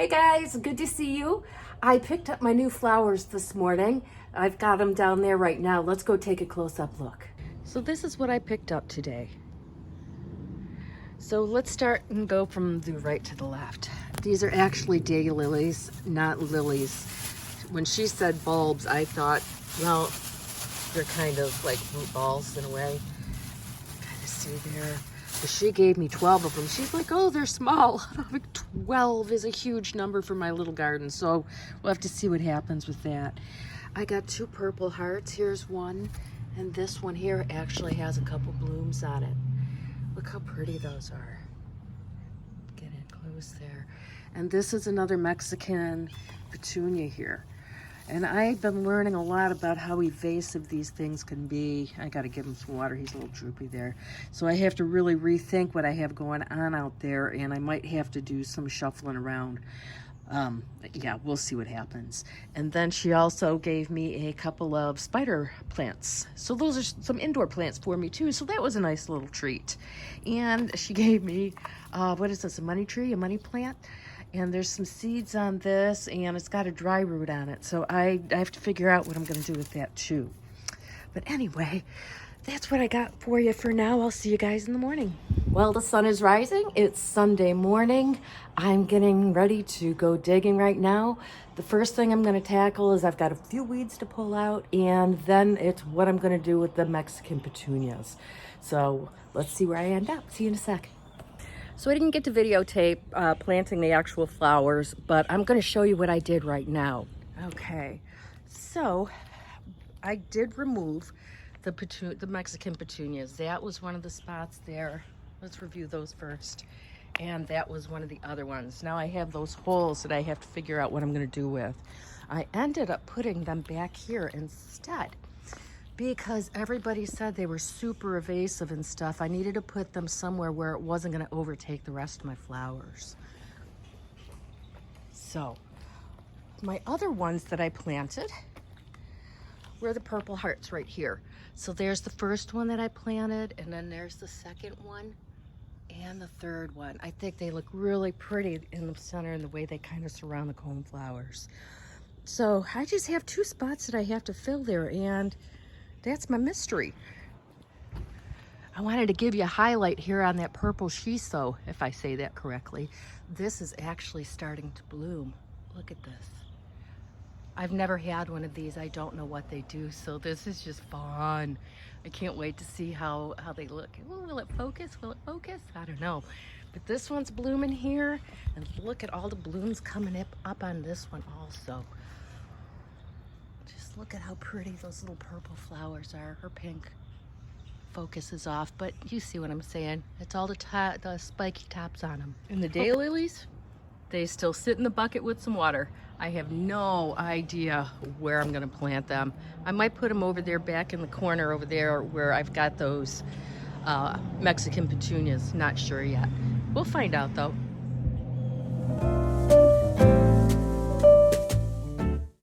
Hey guys, good to see you. I picked up my new flowers this morning. I've got them down there right now. Let's go take a close-up look. So this is what I picked up today. So let's start and go from the right to the left. These are actually daylilies, not lilies. When she said bulbs, I thought, well, they're kind of like root balls in a way. Kind of see there. But she gave me 12 of them. She's like, oh, they're small. 12 is a huge number for my little garden. So we'll have to see what happens with that. I got 2 purple hearts. Here's one. And this one here actually has a couple blooms on it. Look how pretty those are. Get in close there. And this is another Mexican petunia here. And I've been learning a lot about how evasive these things can be. I got to give him some water. He's a little droopy there. So I have to really rethink what I have going on out there, and I might have to do some shuffling around. Yeah, we'll see what happens. And then she also gave me a couple of spider plants. So those are some indoor plants for me too. So that was a nice little treat. And she gave me, what is this, a money tree, a money plant? And there's some seeds on this, and it's got a dry root on it. So I have to figure out what I'm going to do with that too. But anyway, that's what I got for you for now. I'll see you guys in the morning. Well, the sun is rising. It's Sunday morning. I'm getting ready to go digging right now. The first thing I'm going to tackle is I've got a few weeds to pull out, and then it's what I'm going to do with the Mexican petunias. So let's see where I end up. See you in a sec. So I didn't get to videotape planting the actual flowers, but I'm going to show you what I did right now. Okay, so I did remove the Mexican petunias. That was one of the spots there. Let's review those first. And that was one of the other ones. Now I have those holes that I have to figure out what I'm going to do with. I ended up putting them back here instead, because everybody said they were super evasive and stuff. I needed to put them somewhere where it wasn't going to overtake the rest of my flowers. So my other ones that I planted were the purple hearts right here. So there's the first one that I planted, and then there's the second one and the third one. I think they look really pretty in the center and the way they kind of surround the cone flowers. So I just have 2 spots that I have to fill there, and that's my mystery. I wanted to give you a highlight here on that purple shiso, if I say that correctly. This is actually starting to bloom. Look at this. I've never had one of these. I don't know what they do, so this is just fun. I can't wait to see how they look. Will it focus? Will it focus? I don't know. But this one's blooming here, and look at all the blooms coming up on this one also. Just look at how pretty those little purple flowers are. Her pink focus is off, but you see what I'm saying. It's all the spiky tops on them. And the daylilies, they still sit in the bucket with some water. I have no idea where I'm gonna plant them. I might put them over there back in the corner over there where I've got those Mexican petunias. Not sure yet. We'll find out though.